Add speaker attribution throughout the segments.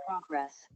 Speaker 1: Progress.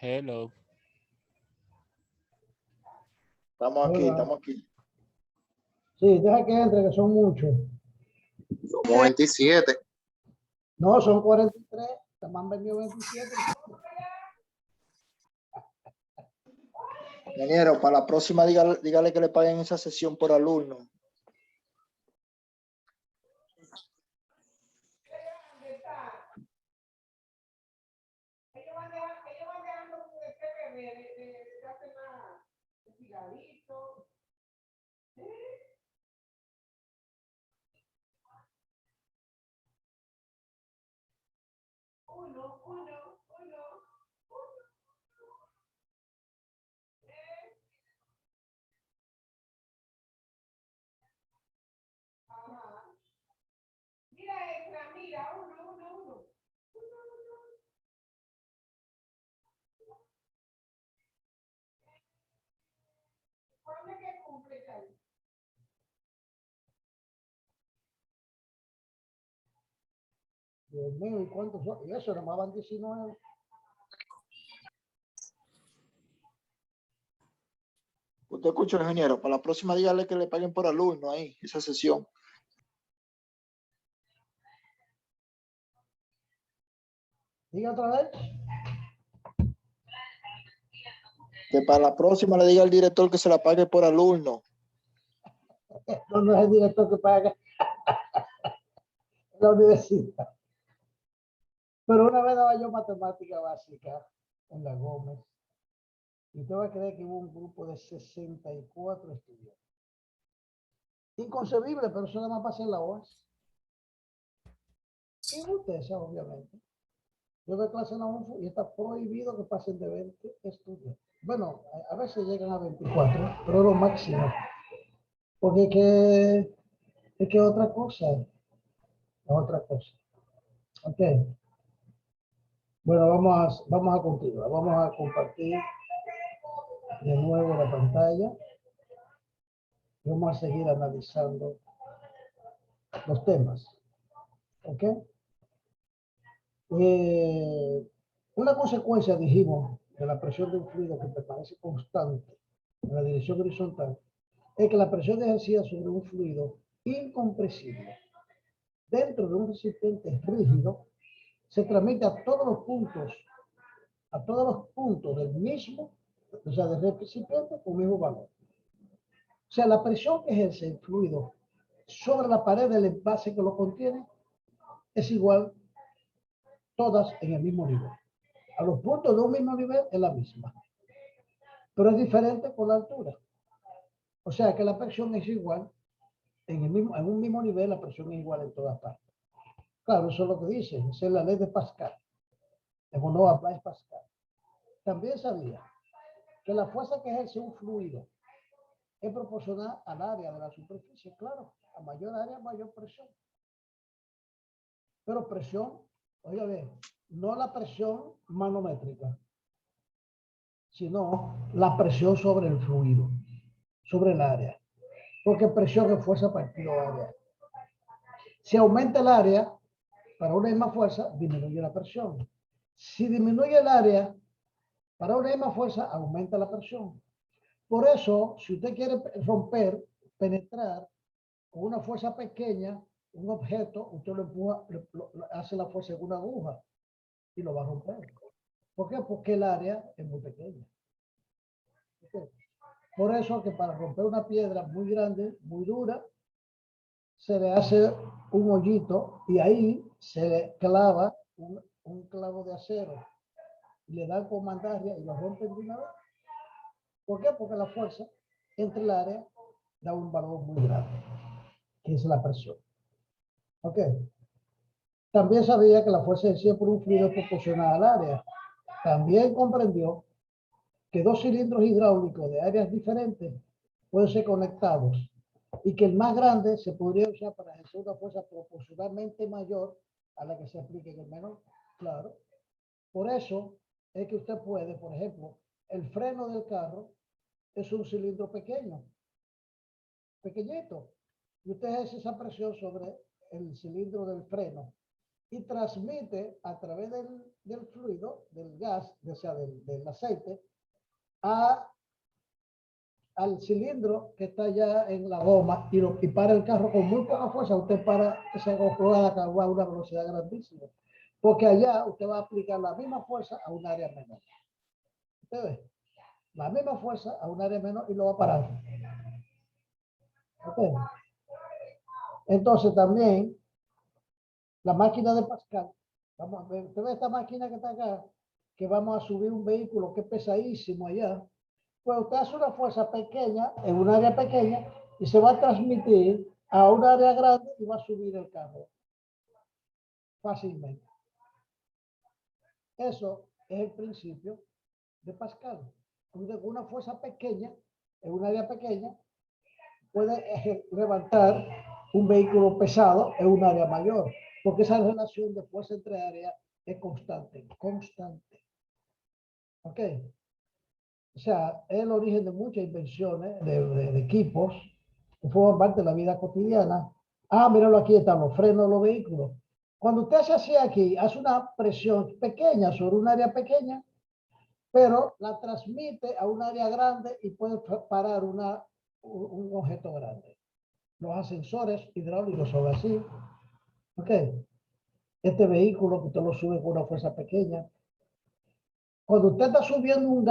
Speaker 2: Hello.
Speaker 3: Estamos aquí,
Speaker 4: Hola.
Speaker 3: estamos aquí.
Speaker 4: Sí, deja que entre, que son muchos.
Speaker 3: Somos 27.
Speaker 4: No, son 43. Me han venido 27.
Speaker 3: Ingeniero, para la próxima dígale que le paguen esa sesión por alumno.
Speaker 4: Dios mío, ¿y cuántos son? Y eso, nomás van 19.
Speaker 3: Usted escucha, ingeniero, para la próxima dígale que le paguen por alumno ahí, esa sesión.
Speaker 4: Diga otra vez.
Speaker 3: Que para la próxima le diga al director que se la pague por alumno.
Speaker 4: No es el director que paga en la universidad. Pero una vez daba yo matemática básica en la Gómez. Y usted va a creer que hubo un grupo de 64 estudiantes. Inconcebible, pero eso nada más pasa en la OAS. Y en UTESA, obviamente. Yo doy clase en la UNFU y está prohibido que pasen de 20 estudiantes. Bueno, a veces llegan a 24, pero es lo máximo. Porque es que otra cosa. Otra cosa. Ok. Bueno, vamos a continuar. Vamos a compartir de nuevo la pantalla. Vamos a seguir analizando los temas. ¿Ok? Una consecuencia, dijimos, de la presión de un fluido que permanece constante en la dirección horizontal es que la presión ejercida sobre un fluido incompresible dentro de un recipiente rígido se transmite a todos los puntos del mismo, o sea, del recipiente con el mismo valor. O sea, la presión que ejerce el fluido sobre la pared del envase que lo contiene es igual todas en el mismo nivel. A los puntos de un mismo nivel es la misma, pero es diferente por la altura. O sea que la presión es igual, en un mismo nivel la presión es igual en todas partes. Claro, eso es lo que dice, esa es la ley de Pascal, de honor a Blaise Pascal. También sabía que la fuerza que ejerce un fluido es proporcional al área de la superficie. Claro, a mayor área, mayor presión. Pero presión, oiga bien, no la presión manométrica, sino la presión sobre el fluido, sobre el área. Porque presión es fuerza partido área. Si aumenta el área, para una misma fuerza, disminuye la presión. Si disminuye el área, para una misma fuerza, aumenta la presión. Por eso, si usted quiere romper, penetrar con una fuerza pequeña, un objeto, usted lo empuja, hace la fuerza en una aguja y lo va a romper. ¿Por qué? Porque el área es muy pequeña. ¿Okay? Por eso que para romper una piedra muy grande, muy dura, se le hace un hoyito y ahí se le clava un clavo de acero y le dan con mandarria y lo rompen de una vez. ¿Por qué? Porque la fuerza entre el área da un valor muy grande, que es la presión. ¿Ok? También sabía que la fuerza ejercida por un fluido es proporcional al área. También comprendió que dos cilindros hidráulicos de áreas diferentes pueden ser conectados y que el más grande se podría usar para ejercer una fuerza proporcionalmente mayor a la que se aplique en el menor. Claro. Por eso es que usted puede, por ejemplo, el freno del carro es un cilindro pequeño, pequeñito, y usted ejerce esa presión sobre el cilindro del freno y transmite a través del fluido, del gas, o sea, del aceite, al cilindro que está ya en la goma y para el carro con muy poca fuerza. Usted para esa rueda a una velocidad grandísima, porque allá usted va a aplicar la misma fuerza a un área menor. ¿Usted ve? La misma fuerza a un área menor y lo va a parar. ¿Okay? Entonces también la máquina de Pascal, vamos a ver, usted ve esta máquina que está acá, que vamos a subir un vehículo que es pesadísimo allá. Pues usted hace una fuerza pequeña en un área pequeña y se va a transmitir a un área grande y va a subir el carro fácilmente. Eso es el principio de Pascal. Una fuerza pequeña en un área pequeña puede levantar un vehículo pesado en un área mayor, porque esa relación de fuerza entre áreas es constante. ¿Ok? O sea, es el origen de muchas invenciones de equipos que forman parte de la vida cotidiana. Ah, míralo, aquí están los frenos de los vehículos. Cuando usted hace así aquí, hace una presión pequeña sobre un área pequeña, pero la transmite a un área grande y puede parar un objeto grande. Los ascensores hidráulicos son así. ¿Ok? Este vehículo que usted lo sube con una fuerza pequeña. Cuando usted está subiendo un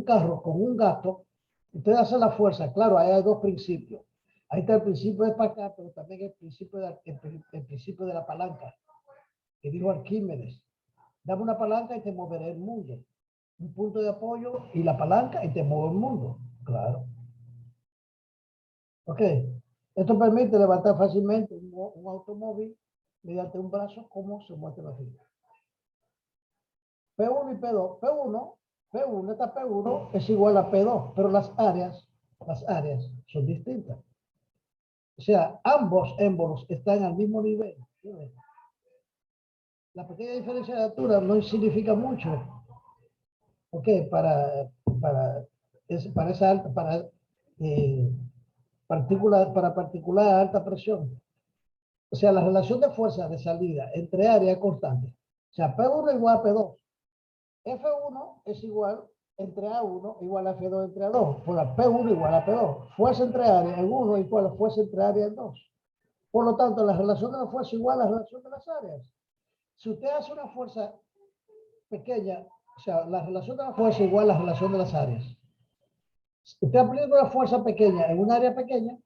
Speaker 4: carro con un gato, usted hace la fuerza. Claro, ahí hay dos principios. Ahí está el principio de Pascal, pero también el principio de la palanca, que dijo Arquímedes. Dame una palanca y te moveré el mundo. Un punto de apoyo y la palanca y te mueve el mundo. Claro. Ok. Esto permite levantar fácilmente un automóvil mediante un brazo, como se muestra en la figura. P1 y P2. P1, esta P1 es igual a P2, pero las áreas son distintas. O sea, ambos émbolos están al mismo nivel. La pequeña diferencia de altura no significa mucho. ¿Ok? Para esa alta, particular a alta presión. O sea, la relación de fuerza de salida entre áreas es constante. O sea, P1 igual a P2. F1 es igual entre A1 igual a F2 entre A2. Por la P1 igual a P2. Fuerza entre áreas en 1 igual a fuerza entre áreas en 2. Por lo tanto, la relación de la fuerza igual a la relación de las áreas. Si usted hace una fuerza pequeña, o sea, la relación de la fuerza igual a la relación de las áreas. Usted aplica una fuerza pequeña en un área pequeña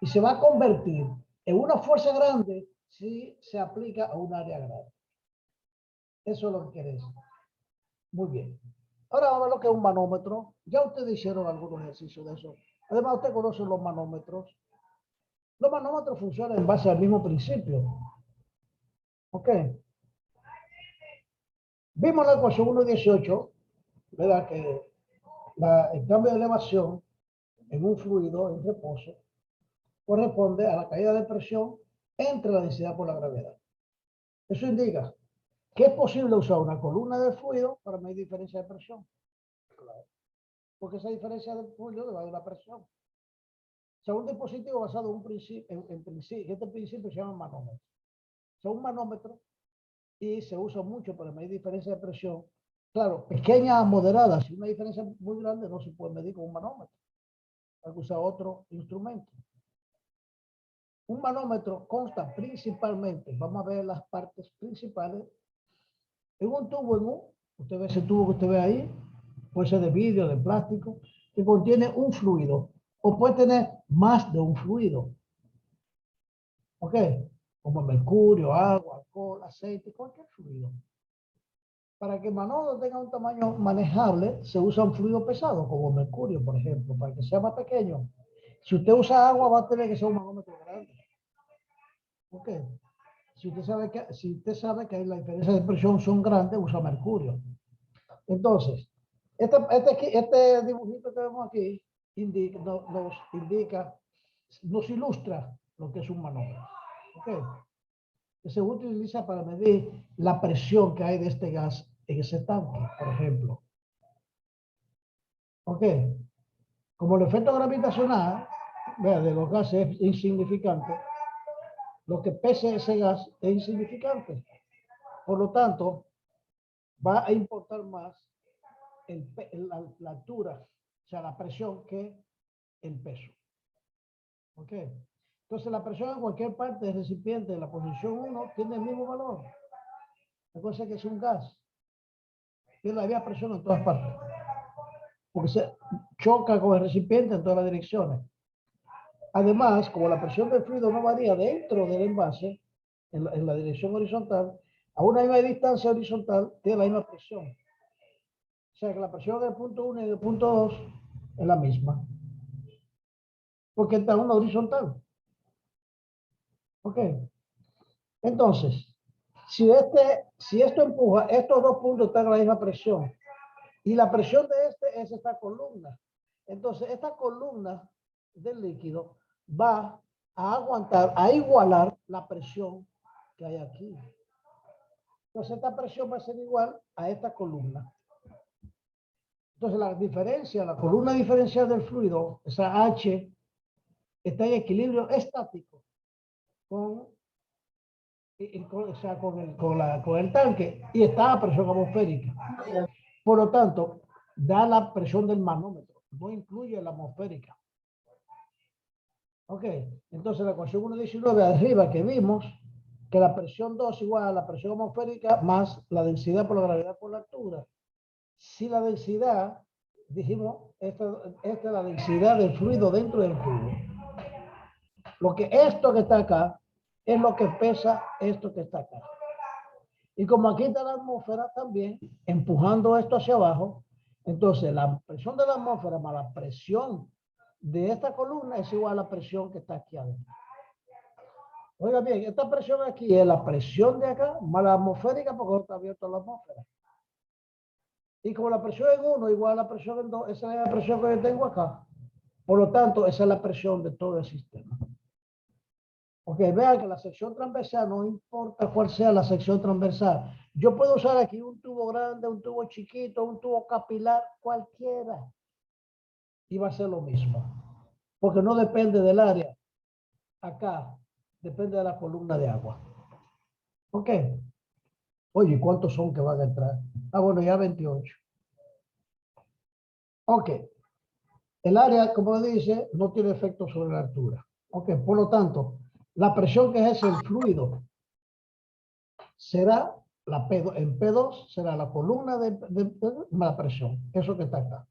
Speaker 4: y se va a convertir en una fuerza grande si se aplica a un área grande. Eso es lo que quiere decir. Muy bien. Ahora vamos a ver lo que es un manómetro. Ya ustedes hicieron algunos ejercicios de eso. Además, usted conoce los manómetros. Los manómetros funcionan en base al mismo principio. ¿Ok? Vimos la ecuación 1.18, ¿verdad? Que el cambio de elevación en un fluido en reposo corresponde a la caída de presión entre la densidad por la gravedad. Eso indica que es posible usar una columna de fluido para medir diferencia de presión. Claro. Porque esa diferencia de fluido le va a dar la presión. O sea, un dispositivo basado en principio, este principio se llama manómetro. O sea, un manómetro y se usa mucho para medir diferencia de presión. Claro, pequeña a moderada. Si una diferencia muy grande no se puede medir con un manómetro. Hay que usar otro instrumento. Un manómetro consta principalmente, vamos a ver las partes principales, en un tubo usted ve ese tubo que usted ve ahí, puede ser de vidrio, de plástico, que contiene un fluido, o puede tener más de un fluido. ¿Ok? Como mercurio, agua, alcohol, aceite, cualquier fluido. Para que el manodo tenga un tamaño manejable, se usa un fluido pesado, como mercurio, por ejemplo, para que sea más pequeño. Si usted usa agua, va a tener que ser un manómetro grande. ¿Ok? Si usted sabe que las diferencias de presión son grandes, usa mercurio. Entonces, este dibujito que vemos aquí nos ilustra lo que es un manómetro. ¿Ok? Que se utiliza para medir la presión que hay de este gas en ese tanque, por ejemplo. ¿Ok? Como el efecto gravitacional de los gases es insignificante, lo que pese ese gas es insignificante. Por lo tanto, va a importar más la altura, o sea, la presión, que el peso. ¿Ok? Entonces, la presión en cualquier parte del recipiente de la posición 1 tiene el mismo valor. La cosa es que es un gas. Tiene la misma presión en todas partes. Porque se choca con el recipiente en todas las direcciones. Además, como la presión del fluido no varía dentro del envase, en la dirección horizontal, a una misma distancia horizontal tiene la misma presión. O sea que la presión del punto 1 y del punto 2 es la misma. Porque está en una horizontal. ¿Ok? Entonces, si esto empuja, estos dos puntos están a la misma presión. Y la presión de este es esta columna. Entonces, esta columna del líquido va a aguantar, a igualar la presión que hay aquí. Entonces, esta presión va a ser igual a esta columna. Entonces, la columna diferencial del fluido, esa H, está en equilibrio estático con el tanque y está a presión atmosférica. Por lo tanto, da la presión del manómetro, no incluye la atmosférica. Ok, entonces la ecuación 1.19 arriba que vimos, que la presión 2 igual a la presión atmosférica más la densidad por la gravedad por la altura. Si la densidad, dijimos, esta es la densidad del fluido dentro del tubo. Lo que esto que está acá es lo que pesa esto que está acá. Y como aquí está la atmósfera también, empujando esto hacia abajo, entonces la presión de la atmósfera más la presión de esta columna es igual a la presión que está aquí adentro. Oiga bien, esta presión aquí es la presión de acá más la atmosférica porque no está abierto a la atmósfera. Y como la presión en 1 igual a la presión en 2, esa es la presión que yo tengo acá. Por lo tanto, esa es la presión de todo el sistema. Ok, vean que la sección transversal, no importa cuál sea la sección transversal. Yo puedo usar aquí un tubo grande, un tubo chiquito, un tubo capilar, cualquiera. Y va a ser lo mismo. Porque no depende del área. Acá depende de la columna de agua. Ok. Oye, ¿cuántos son que van a entrar? Ah, bueno, ya 28. Ok. El área, como dice, no tiene efecto sobre la altura. Ok, por lo tanto, la presión que ejerce el fluido será en P2 será la columna de la presión, eso que está acá.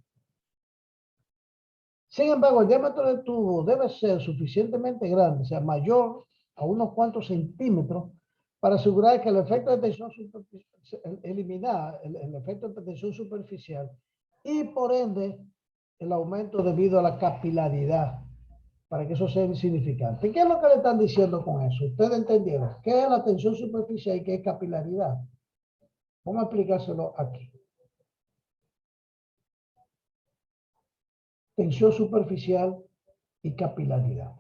Speaker 4: Sin embargo, el diámetro del tubo debe ser suficientemente grande, o sea, mayor a unos cuantos centímetros, para asegurar que el efecto de tensión superficial, eliminar el efecto de tensión superficial y por ende el aumento debido a la capilaridad, para que eso sea insignificante. ¿Qué es lo que le están diciendo con eso? ¿Ustedes entendieron? ¿Qué es la tensión superficial y qué es capilaridad? Vamos a explicárselo aquí. Tensión superficial y capilaridad.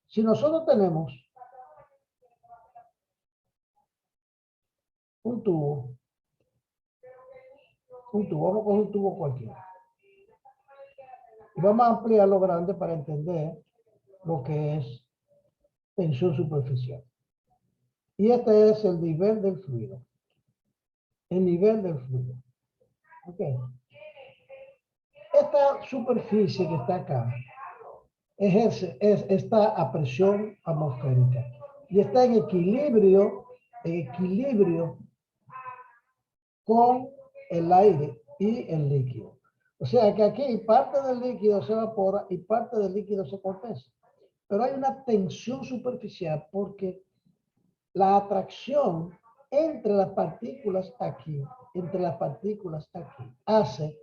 Speaker 4: Si nosotros tenemos un tubo, vamos con un tubo cualquiera. Y vamos a ampliarlo grande para entender lo que es tensión superficial. Y este es el nivel del fluido. El nivel del fluido. Ok. Esta superficie que está acá está a presión atmosférica y está en equilibrio con el aire y el líquido. O sea que aquí parte del líquido se evapora y parte del líquido se condensa. Pero hay una tensión superficial porque la atracción entre las partículas aquí, hace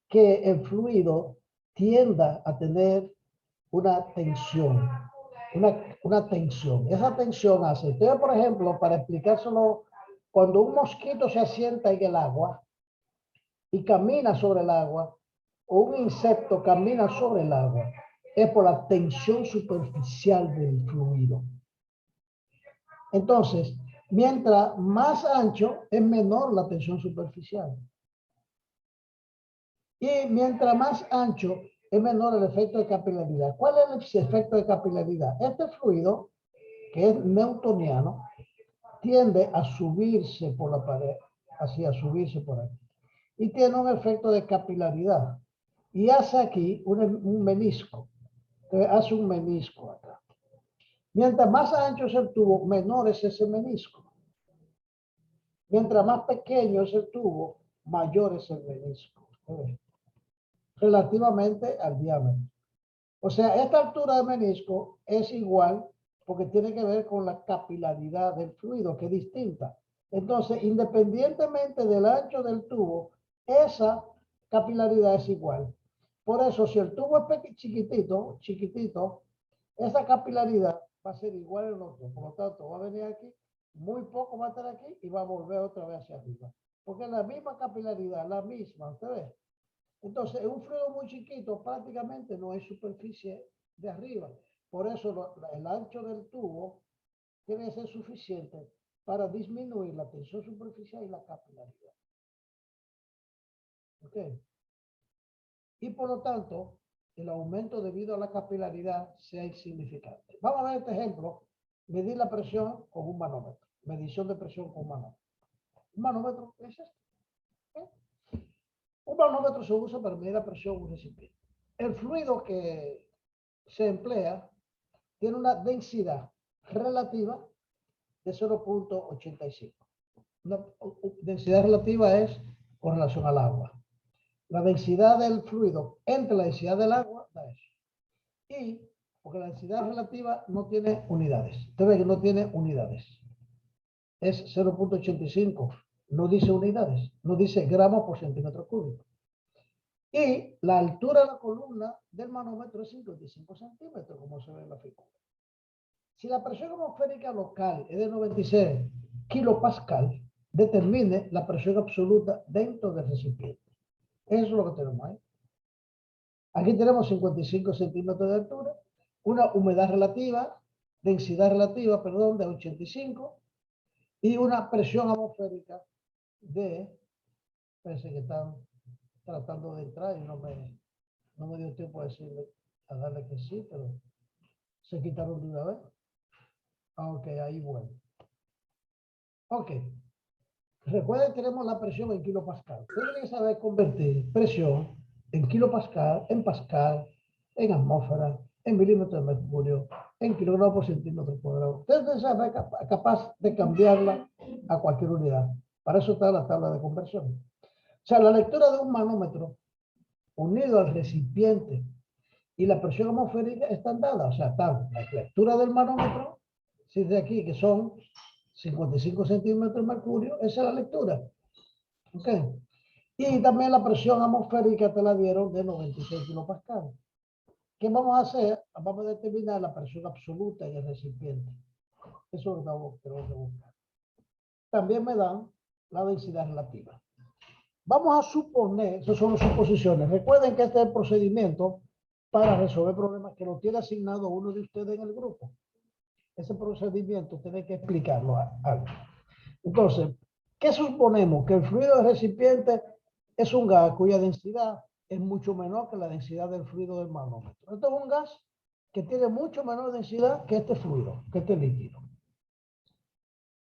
Speaker 4: que el fluido tienda a tener una tensión, una tensión. Esa tensión hace, entonces, por ejemplo, para explicárselo, cuando un mosquito se asienta en el agua y camina sobre el agua, o un insecto camina sobre el agua, es por la tensión superficial del fluido. Entonces, mientras más ancho, es menor la tensión superficial. Y mientras más ancho, es menor el efecto de capilaridad. ¿Cuál es el efecto de capilaridad? Este fluido, que es newtoniano, tiende a subirse por la pared, así a subirse por aquí. Y tiene un efecto de capilaridad. Y hace aquí un menisco. Entonces, hace un menisco acá. Mientras más ancho es el tubo, menor es ese menisco. Mientras más pequeño es el tubo, mayor es el menisco. Relativamente al diámetro. O sea, esta altura de menisco es igual porque tiene que ver con la capilaridad del fluido, que es distinta. Entonces, independientemente del ancho del tubo, esa capilaridad es igual. Por eso, si el tubo es chiquitito, esa capilaridad va a ser igual en el otro. Por lo tanto, va a venir aquí, muy poco va a estar aquí y va a volver otra vez hacia arriba. Porque la misma capilaridad, la misma, ¿usted ve? Entonces, un fluido muy chiquito prácticamente no hay superficie de arriba. Por eso el ancho del tubo tiene que ser suficiente para disminuir la tensión superficial y la capilaridad. ¿Ok? Y por lo tanto, el aumento debido a la capilaridad sea insignificante. Vamos a ver este ejemplo. Medir la presión con un manómetro. Medición de presión con un manómetro. Un manómetro es esto. Un manómetro se usa para medir la presión de un recipiente. El fluido que se emplea tiene una densidad relativa de 0.85. Una densidad relativa es con relación al agua. La densidad del fluido entre la densidad del agua da eso. Y porque la densidad relativa no tiene unidades. Usted ve que no tiene unidades. Es 0.85. No dice unidades. No dice gramos por centímetro cúbico. Y la altura de la columna del manómetro es 55 centímetros, como se ve en la figura. Si la presión atmosférica local es de 96 kilopascal, determine la presión absoluta dentro del recipiente. Eso es lo que tenemos ahí. Aquí tenemos 55 centímetros de altura, una humedad relativa, densidad relativa, perdón, de 85 y una presión atmosférica de, parece que están tratando de entrar y no me dio tiempo a decirle, a darle que sí, pero se quitaron de una vez. Ok, ahí vuelve. Ok. Recuerden que tenemos la presión en kilopascal. Usted tiene que saber convertir presión en kilopascal, en pascal, en atmósfera, en milímetros de mercurio, en kilogramos por centímetro cuadrado. Usted debe ser capaz de cambiarla a cualquier unidad. Para eso está la tabla de conversión. O sea, la lectura de un manómetro unido al recipiente y la presión atmosférica están dadas. O sea, están la lectura del manómetro, si de aquí que son 55 centímetros de mercurio, esa es la lectura. ¿Ok? Y también la presión atmosférica te la dieron de 96 kilopascal. ¿Qué vamos a hacer? Vamos a determinar la presión absoluta en el recipiente. Eso es lo que tenemos que buscar. También me dan la densidad relativa. Vamos a suponer, esas son las suposiciones. Recuerden que este es el procedimiento para resolver problemas que lo tiene asignado uno de ustedes en el grupo. Ese procedimiento tiene que explicarlo a alguien. Entonces, ¿qué suponemos? Que el fluido del recipiente es un gas cuya densidad es mucho menor que la densidad del fluido del manómetro. Esto es un gas que tiene mucho menor densidad que este fluido, que este líquido.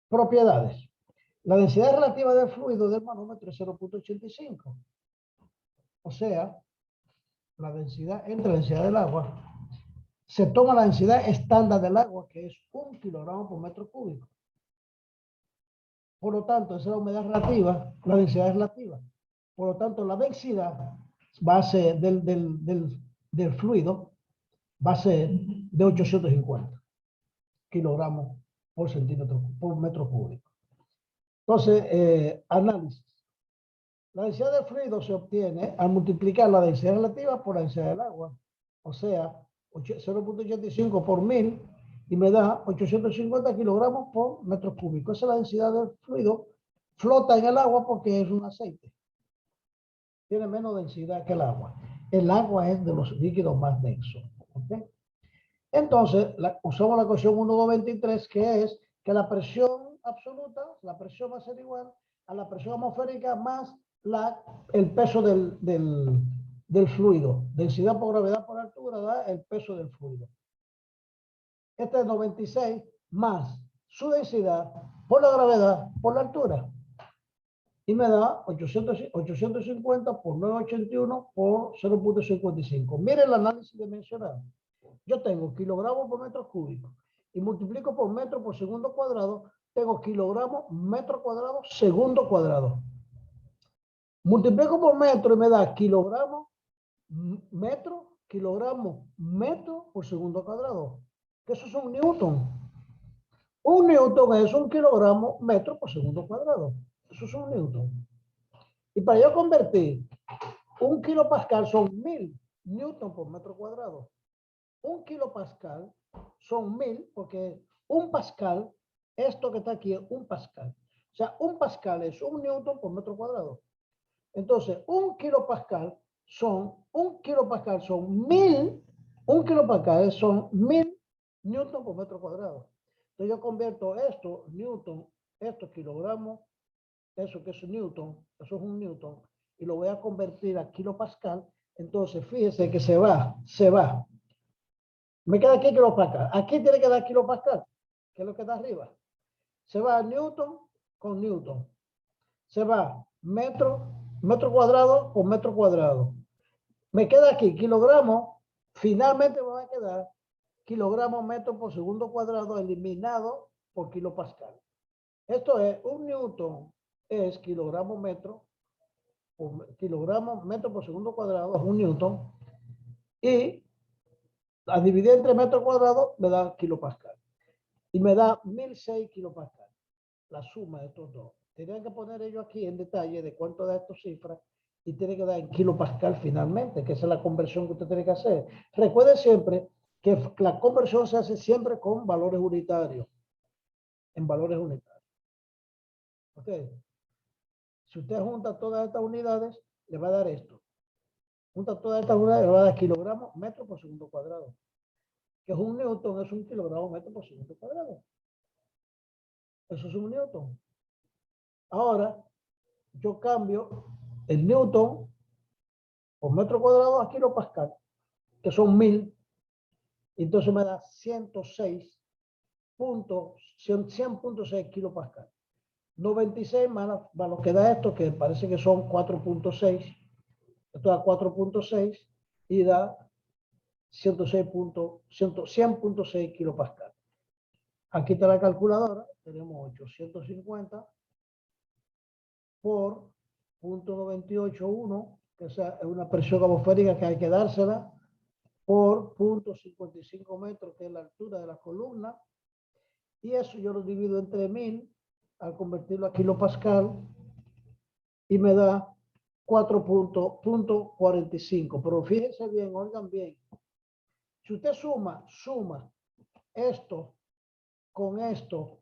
Speaker 4: Propiedades. La densidad relativa del fluido del manómetro es 0.85. O sea, la densidad entre la densidad del agua. Se toma la densidad estándar del agua, que es 1 kilogramo por metro cúbico. Por lo tanto, esa es la humedad relativa, la densidad relativa. Por lo tanto, la densidad va a ser del fluido, va a ser de 850 kilogramos por centímetro, por metro cúbico. Entonces, análisis. La densidad del fluido se obtiene al multiplicar la densidad relativa por la densidad del agua. O sea, 0.85 por 1000 y me da 850 kilogramos por metro cúbico. Esa es la densidad del fluido. Flota en el agua porque es un aceite. Tiene menos densidad que el agua. El agua es de los líquidos más densos. ¿Okay? Entonces, usamos la ecuación 1,223, que es que la presión absoluta, la presión va a ser igual a la presión atmosférica más el peso del fluido. Densidad por gravedad por altura da el peso del fluido. Este es 96 más su densidad por la gravedad por la altura. Y me da 850 por 981 por 0.55. Mire el análisis dimensional. Yo tengo kilogramos por metro cúbico y multiplico por metro por segundo cuadrado, tengo kilogramos metro cuadrado segundo cuadrado. Multiplico por metro y me da kilogramos metro por segundo cuadrado. Que eso es un newton. Un newton es un kilogramo metro por segundo cuadrado. Eso es un newton. Y para yo convertir un kilopascal son 1000 newton por metro cuadrado. Un kilopascal son 1000 porque un pascal, esto que está aquí es un pascal. O sea, un pascal es un newton por metro cuadrado. Entonces, un kilopascal son 1000, un kilopascal son 1000 newton por metro cuadrado. Entonces yo convierto esto, newton, esto kilogramos, eso que es newton, eso es un newton, y lo voy a convertir a kilopascal. Entonces, fíjese que se va. Me queda aquí kilopascal. Aquí tiene que dar kilopascal, que es lo que está arriba. Se va newton con newton. Se va metro cuadrado por metro cuadrado. Me queda aquí kilogramos. Finalmente me va a quedar kilogramos metro por segundo cuadrado eliminado por kilopascal. Esto es un newton es kilogramo metro por segundo cuadrado es un newton y a dividir entre metro cuadrado me da kilopascal y me da 1006 kilopascal, la suma de estos dos. Tenían que poner ellos aquí en detalle de cuánto da estas cifras y tiene que dar en kilopascal finalmente, que esa es la conversión que usted tiene que hacer. Recuerde siempre que la conversión se hace siempre con valores unitarios, en valores unitarios. ¿Ok? Si usted junta todas estas unidades, le va a dar esto. Junta todas estas unidades, le va a dar kilogramos metro por segundo cuadrado. Que es un newton, es un kilogramo metro por segundo cuadrado. Eso es un newton. Ahora, yo cambio el newton por metro cuadrado a kilopascal, que son 1000. Entonces me da 100.6 kilopascal. 96 más lo que da esto, que parece que son 4.6. Esto da 4.6 y da 100.6 kilopascal. Aquí está la calculadora. Tenemos 850 por 0.981, que es una presión atmosférica que hay que dársela, por 0.55 metros, que es la altura de la columna. Y eso yo lo divido entre 1000 al convertirlo a kilopascal y me da 4.45. Pero fíjense bien, oigan bien. Si usted suma esto con esto,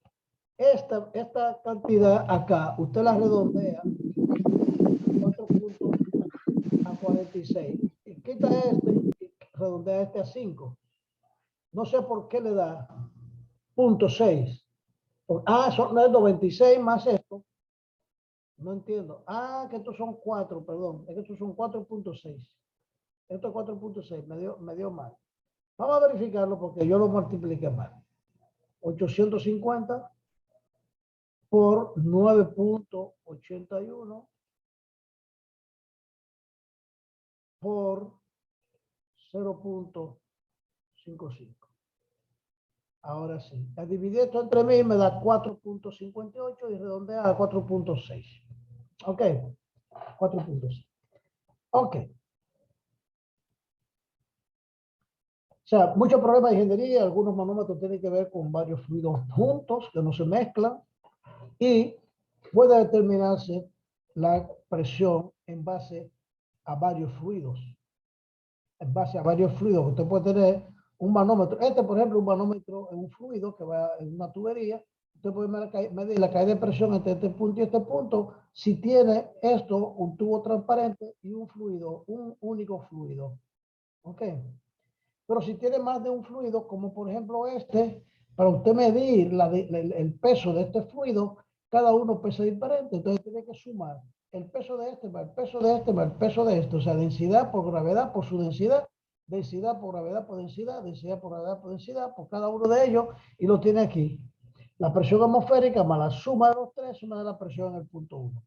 Speaker 4: esta cantidad acá, usted la redondea 4.46. Y quita este y redondea este a 5. No sé por qué le da 0.6. No es 96 más esto. No entiendo. Que estos son 4, perdón. Es que estos son 4.6. Esto es 4.6. Me dio mal. Vamos a verificarlo porque yo lo multipliqué mal. 850 por 9.81 por 0.55. Ahora sí. A dividir esto entre 1000 me da 4.58 y redondea a 4.6. Ok. 4.6. Ok. O sea, muchos problemas de ingeniería, algunos manómetros tienen que ver con varios fluidos juntos que no se mezclan y puede determinarse la presión en base a varios fluidos. En base a varios fluidos. Usted puede tener un manómetro. Este, por ejemplo, un manómetro en un fluido que va en una tubería. Usted puede medir la caída de presión entre este punto y este punto si tiene esto, un tubo transparente y un fluido, un único fluido. ¿Ok? Pero si tiene más de un fluido, como por ejemplo este, para usted medir el peso de este fluido, cada uno pesa diferente. Entonces tiene que sumar el peso de este, más el peso de este, más el peso de este. O sea, densidad por gravedad por su densidad por gravedad por densidad, densidad por gravedad por densidad, por cada uno de ellos, y lo tiene aquí. La presión atmosférica más la suma de los tres, suma de la presión en el punto 1.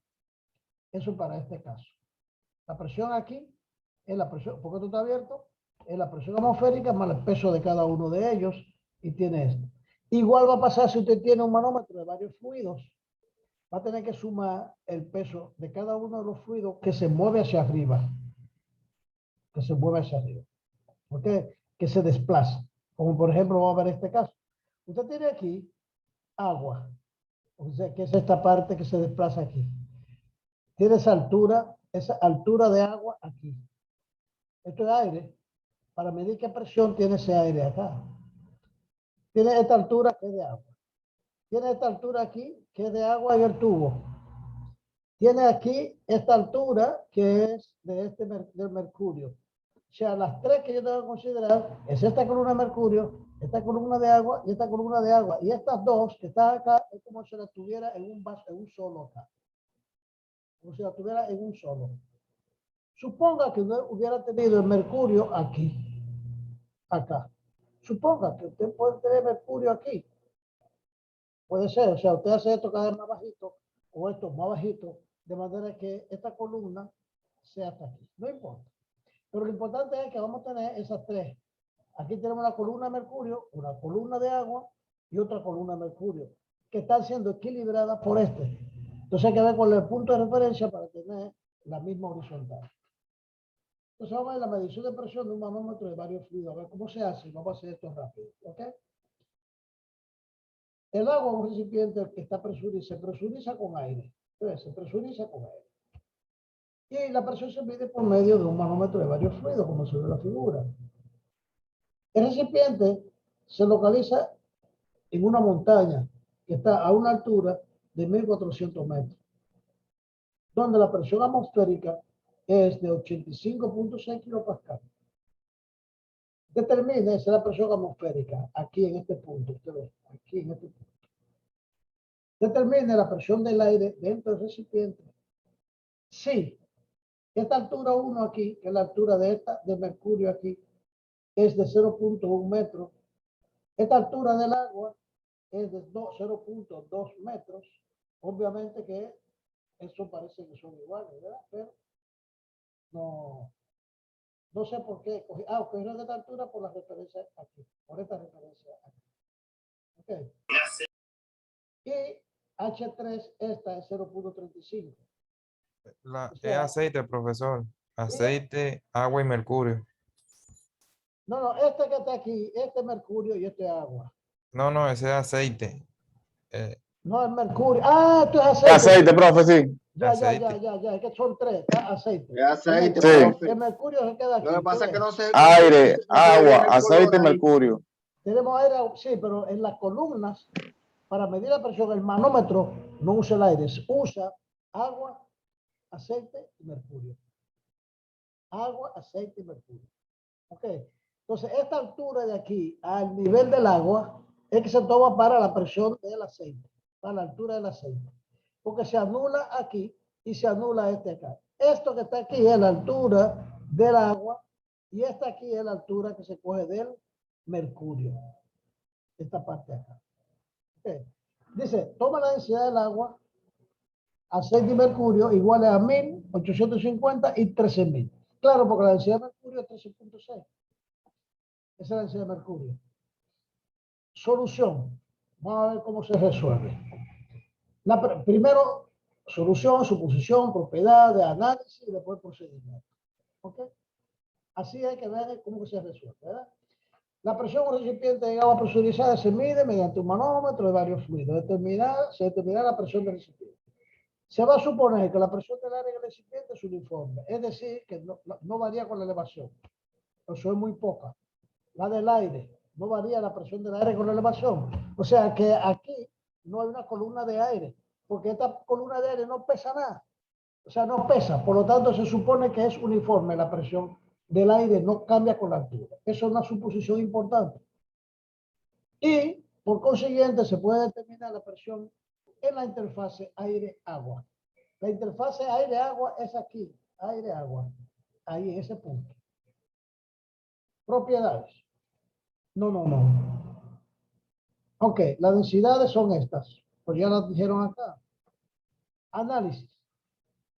Speaker 4: Eso para este caso. La presión aquí es la presión, porque esto está abierto, es la presión atmosférica más el peso de cada uno de ellos y tiene esto. Igual va a pasar si usted tiene un manómetro de varios fluidos, va a tener que sumar el peso de cada uno de los fluidos que se mueve hacia arriba, que se mueve hacia arriba, ¿ok? Que se desplaza. Como por ejemplo, vamos a ver este caso. Usted tiene aquí agua, o sea, que es esta parte que se desplaza aquí. Tiene esa altura de agua aquí. Esto es aire. Para medir qué presión tiene ese aire acá. Tiene esta altura que es de agua. Tiene esta altura aquí que es de agua en el tubo. Tiene aquí esta altura que es de del mercurio. O sea, las tres que yo tengo que considerar es esta columna de mercurio, esta columna de agua y esta columna de agua. Y estas dos que están acá es como si las tuviera en un vaso, en un solo acá. Como si las tuviera en un solo. Suponga que hubiera tenido el mercurio aquí, acá. Suponga que usted puede tener mercurio aquí. Puede ser, o sea, usted hace esto cada vez más bajito o esto más bajito, de manera que esta columna sea hasta aquí. No importa. Pero lo importante es que vamos a tener esas tres. Aquí tenemos una columna de mercurio, una columna de agua y otra columna de mercurio, que están siendo equilibradas por este. Entonces hay que ver cuál es el punto de referencia para tener la misma horizontal. Entonces vamos a ver la medición de presión de un manómetro de varios fluidos. A ver cómo se hace. Vamos a hacer esto rápido. ¿Ok? El agua es un recipiente que está presurizado, se presuriza con aire. Entonces, se presuriza con aire. Y la presión se mide por medio de un manómetro de varios fluidos, como se ve en la figura. El recipiente se localiza en una montaña que está a una altura de 1400 metros, donde la presión atmosférica es de 85.6 kilopascal. Determine esa es la presión atmosférica, aquí en este punto, usted ve, aquí en este punto. Determine la presión del aire dentro del recipiente. Sí, esta altura 1 aquí, que es la altura de mercurio aquí, es de 0.1 metros. Esta altura del agua es de 0.2 metros. Obviamente que eso parece que son iguales, ¿verdad? Pero no sé por qué. Cogieron esta altura por la referencia aquí, por esta referencia aquí. Ok. Y H3, esta es 0.35.
Speaker 1: Es aceite, profesor. Aceite, agua y mercurio.
Speaker 4: No, este que está aquí, este es mercurio y este es agua.
Speaker 1: No, ese es aceite.
Speaker 4: No, es mercurio. Esto es
Speaker 2: Es
Speaker 4: aceite.
Speaker 2: aceite, profe, sí.
Speaker 4: Ya,
Speaker 1: aceite.
Speaker 4: es que son tres, aceite.
Speaker 3: Es aceite,
Speaker 2: Sí.
Speaker 3: profe.
Speaker 4: El mercurio se queda aquí.
Speaker 3: Lo que pasa es que no se
Speaker 2: Aire,
Speaker 3: no se ve bien
Speaker 2: agua,
Speaker 3: el
Speaker 2: aceite,
Speaker 3: color ahí.
Speaker 2: mercurio.
Speaker 4: Tenemos aire, sí, pero en las columnas, para medir la presión, el manómetro no usa el aire, usa agua, aceite y mercurio. Agua, aceite y mercurio. Ok. Entonces, esta altura de aquí al nivel del agua es que se toma para la presión del aceite, para la altura del aceite. Porque se anula aquí y se anula este acá. Esto que está aquí es la altura del agua y esta aquí es la altura que se coge del mercurio. Esta parte de acá. Okay. Dice, toma la densidad del agua, aceite y mercurio iguales a 1850 y 13000. Claro, porque la densidad de mercurio es 13.6. Esa es la densidad de mercurio. Solución. Vamos a ver cómo se resuelve. Primero, solución, suposición, propiedad, de análisis y después procedimiento. ¿Ok? Así hay que ver cómo se resuelve, ¿verdad? La presión en un recipiente de agua presurizada se mide mediante un manómetro de varios fluidos. Se determina la presión del recipiente. Se va a suponer que la presión del aire en el recipiente es uniforme, es decir, que no varía con la elevación. Eso es muy poca. La del aire, no varía la presión del aire con la elevación. O sea que aquí no hay una columna de aire, porque esta columna de aire no pesa nada. O sea, no pesa. Por lo tanto, se supone que es uniforme la presión del aire, no cambia con la altura. Eso es una suposición importante. Y, por consiguiente, se puede determinar la presión en la interfase aire-agua. La interfase aire-agua es aquí, aire-agua, ahí en ese punto. Propiedades. No. Ok, las densidades son estas, pues ya las dijeron acá. Análisis.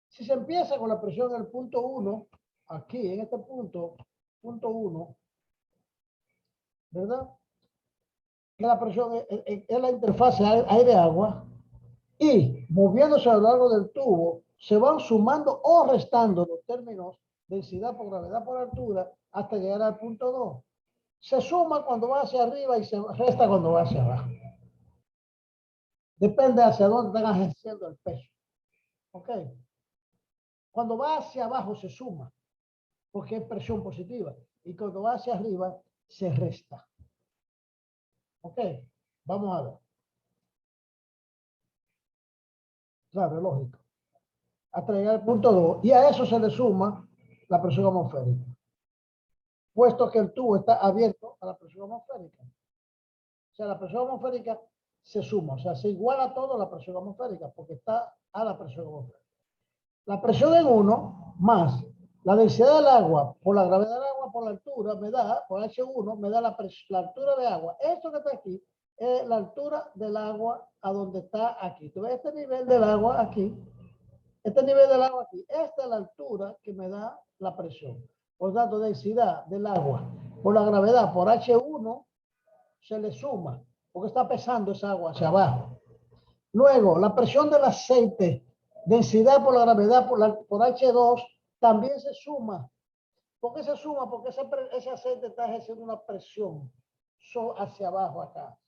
Speaker 4: Si se empieza con la presión en el punto 1, aquí en este punto 1, ¿verdad? Que la presión es la interfase aire-agua, y moviéndose a lo largo del tubo, se van sumando o restando los términos densidad por gravedad por altura hasta llegar al punto 2. Se suma cuando va hacia arriba y se resta cuando va hacia abajo. Depende hacia dónde están ejerciendo el peso. ¿Ok? Cuando va hacia abajo se suma, porque es presión positiva. Y cuando va hacia arriba se resta. ¿Ok? Vamos a ver. Claro, es lógico. Hasta llegar al punto 2. Y a eso se le suma la presión atmosférica, puesto que el tubo está abierto a la presión atmosférica. O sea, la presión atmosférica se suma, o sea, se iguala todo a la presión atmosférica, porque está a la presión atmosférica. La presión en 1 más la densidad del agua por la gravedad del agua por la altura me da, por H1, me da la altura de agua. Esto que está aquí es la altura del agua a donde está aquí. ¿Tú ves este nivel del agua aquí? Este nivel del agua aquí. Esta es la altura que me da la presión. Por tanto, densidad del agua por la gravedad por H1 se le suma, porque está pesando esa agua hacia abajo. Luego, la presión del aceite, densidad por la gravedad por H2, también se suma. ¿Por qué se suma? Porque ese aceite está ejerciendo una presión hacia abajo acá.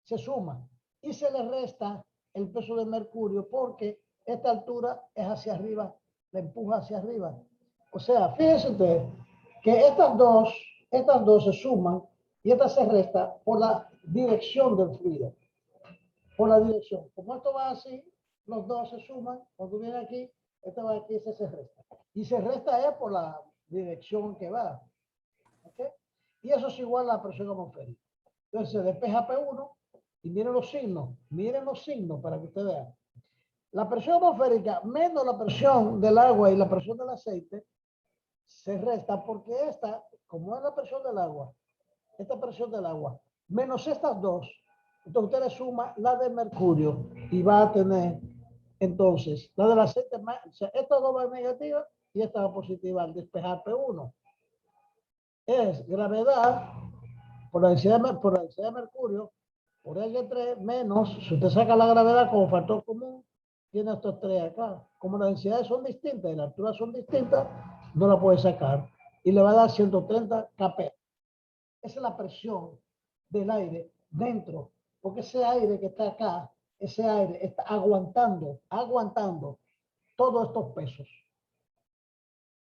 Speaker 4: Se suma. Y se le resta el peso de mercurio porque esta altura es hacia arriba, la empuja hacia arriba. O sea, fíjense ustedes que estas dos se suman y esta se resta por la dirección del fluido. Por la dirección. Como esto va así, los dos se suman. Cuando viene aquí, esto va aquí, ese se resta. Y se resta es por la dirección que va. ¿Okay? Y eso es igual a la presión atmosférica. Entonces se despeja P1 y miren los signos para que ustedes vean. La presión atmosférica menos la presión del agua y la presión del aceite se resta porque esta, como es la presión del agua, esta presión del agua, menos estas dos, entonces usted le suma la de mercurio y va a tener entonces la del aceite, o sea, esta dos va negativa y esta va positiva al despejar P1. Es gravedad por la densidad de mercurio por H3 menos, si usted saca la gravedad como factor común, tiene estos tres acá. Como las densidades son distintas y las alturas son distintas, no la puede sacar y le va a dar 130 kP. Esa es la presión del aire dentro, porque ese aire que está acá, ese aire está aguantando todos estos pesos.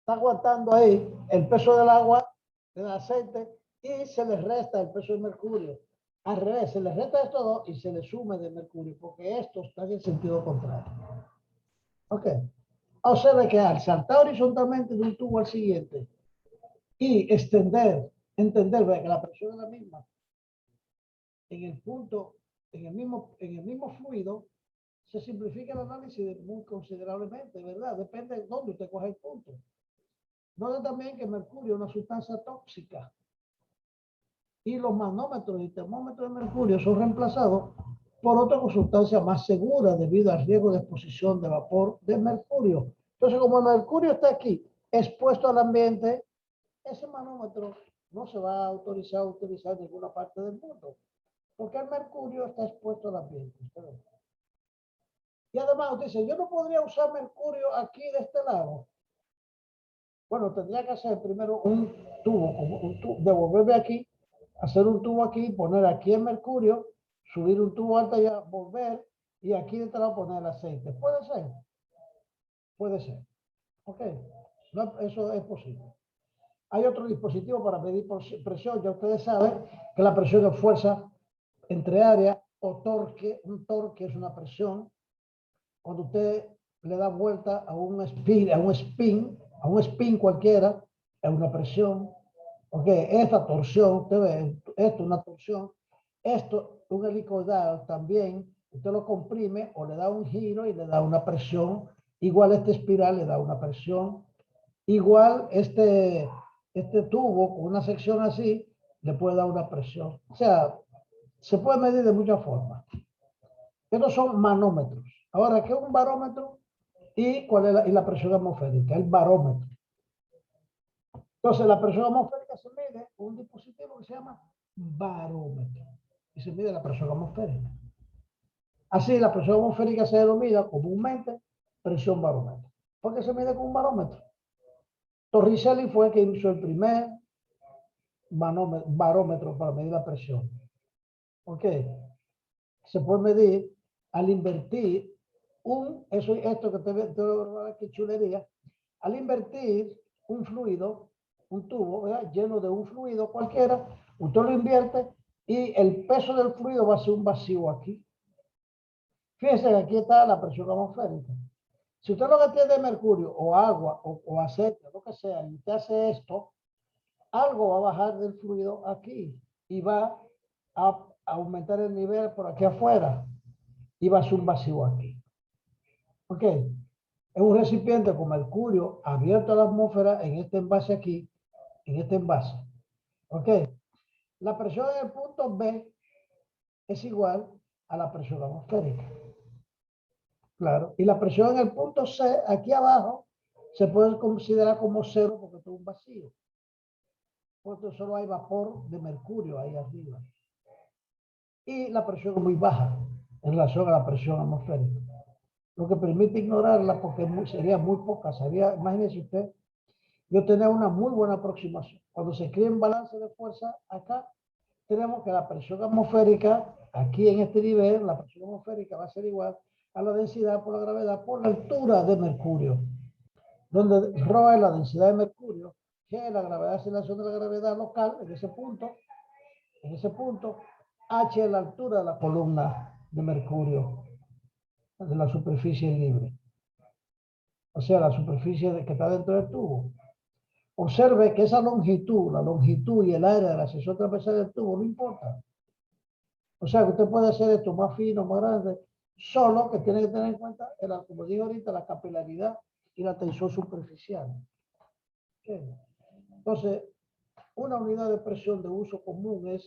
Speaker 4: Está aguantando ahí el peso del agua, del aceite, y se le resta el peso de mercurio. Al revés, se le resta estos dos y se le suma de mercurio, porque estos están en sentido contrario. Ok. Observe que al saltar horizontalmente de un tubo al siguiente y entender que la presión es la misma, en el punto, en el mismo fluido, se simplifica el análisis muy considerablemente, ¿verdad? Depende de dónde usted coge el punto. Noten también que el mercurio es una sustancia tóxica y los manómetros y termómetros de mercurio son reemplazados por otra sustancia más segura debido al riesgo de exposición de vapor de mercurio. Entonces, como el mercurio está aquí expuesto al ambiente, ese manómetro no se va a autorizar a utilizar en ninguna parte del mundo, porque el mercurio está expuesto al ambiente. Y además usted dice, yo no podría usar mercurio aquí de este lado. Bueno, tendría que hacer primero un tubo, devolverme aquí, hacer un tubo aquí, poner aquí el mercurio, subir un tubo alto allá, volver y aquí te va a poner el aceite. ¿Puede ser? Puede ser. Ok. No, eso es posible. Hay otro dispositivo para medir presión. Ya ustedes saben que la presión es fuerza entre área o torque. Un torque es una presión. Cuando usted le da vuelta a un spin cualquiera, es una presión. Ok, esta torsión, usted ve, esto es una torsión. Esto, un helicoidal también, usted lo comprime o le da un giro y le da una presión. Igual esta espiral le da una presión. Igual este tubo con una sección así le puede dar una presión. O sea, se puede medir de muchas formas. Estos son manómetros. Ahora, ¿qué es un barómetro? ¿Y cuál es la presión atmosférica? El barómetro. Entonces, la presión atmosférica se mide con un dispositivo que se llama barómetro. Y se mide la presión atmosférica. Así, la presión atmosférica se denomina comúnmente presión barómetro. ¿Por qué se mide con un barómetro? Torricelli fue quien hizo el primer barómetro para medir la presión. ¿Ok? Se puede medir al invertir esto que te ve, que chulería, al invertir un fluido, un tubo, ¿verdad? Lleno de un fluido cualquiera, usted lo invierte y el peso del fluido va a ser un vacío aquí. Fíjense que aquí está la presión atmosférica. Si usted lo que tiene de mercurio o agua o aceite, lo que sea, y usted hace esto, algo va a bajar del fluido aquí y va a aumentar el nivel por aquí afuera y va a ser un vacío aquí. ¿Ok? Es un recipiente con mercurio abierto a la atmósfera en este envase aquí, en este envase. ¿Ok? La presión en el punto B es igual a la presión atmosférica. Claro. Y la presión en el punto C, aquí abajo, se puede considerar como cero porque es un vacío. Porque solo hay vapor de mercurio ahí arriba. Y la presión es muy baja en relación a la presión atmosférica. Lo que permite ignorarla porque sería muy poca. Imagínese usted, yo tenía una muy buena aproximación. Cuando se crea un balance de fuerza acá, tenemos que la presión atmosférica, aquí en este nivel, la presión atmosférica va a ser igual a la densidad por la gravedad por la altura de mercurio. Donde ρ es la densidad de mercurio, G es la gravedad de aceleración de la gravedad local, en ese punto, H es la altura de la columna de mercurio, de la superficie libre. O sea, la superficie que está dentro del tubo. Observe que esa longitud, la longitud y el área de la sección transversal del tubo no importa. O sea, que usted puede hacer esto más fino, más grande, solo que tiene que tener en cuenta, como digo ahorita, la capilaridad y la tensión superficial. Entonces, una unidad de presión de uso común es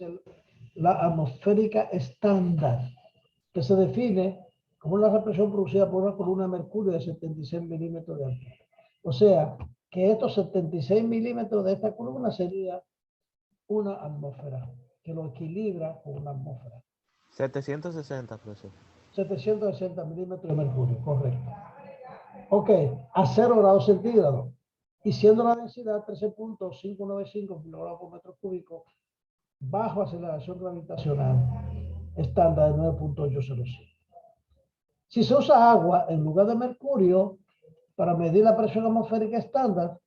Speaker 4: la atmosférica estándar, que se define como la presión producida por una columna de mercurio de 76 milímetros de altura. O sea, que estos 76 milímetros de esta columna sería una atmósfera, que lo equilibra con una atmósfera.
Speaker 2: 760, profesor.
Speaker 4: 760 milímetros de mercurio, correcto. Ok, a 0 grados centígrados. Y siendo la densidad 13.595 kilogramos por metro cúbico, bajo aceleración gravitacional, estándar de 9.805. Si se usa agua en lugar de mercurio, para medir la presión atmosférica estándar,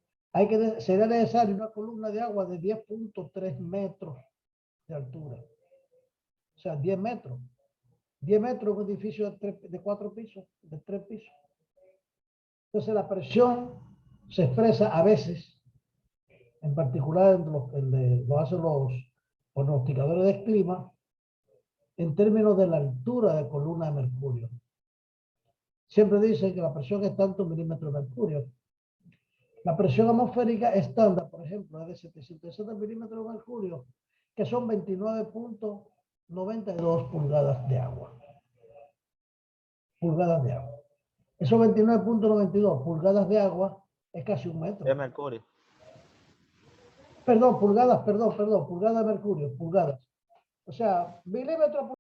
Speaker 4: sería necesaria una columna de agua de 10.3 metros de altura. O sea, 10 metros. 10 metros en un edificio de 4 pisos, de 3 pisos. Entonces la presión se expresa a veces, en particular lo hacen los pronosticadores del clima, en términos de la altura de columna de mercurio. Siempre dicen que la presión es tantos milímetros de mercurio. La presión atmosférica estándar, por ejemplo, es de 760 milímetros de mercurio, que son 29.92 pulgadas de agua. Pulgadas de agua. Esos 29.92 pulgadas de agua es casi un metro.
Speaker 2: De mercurio.
Speaker 4: Perdón, pulgadas de mercurio, pulgadas. O sea, milímetros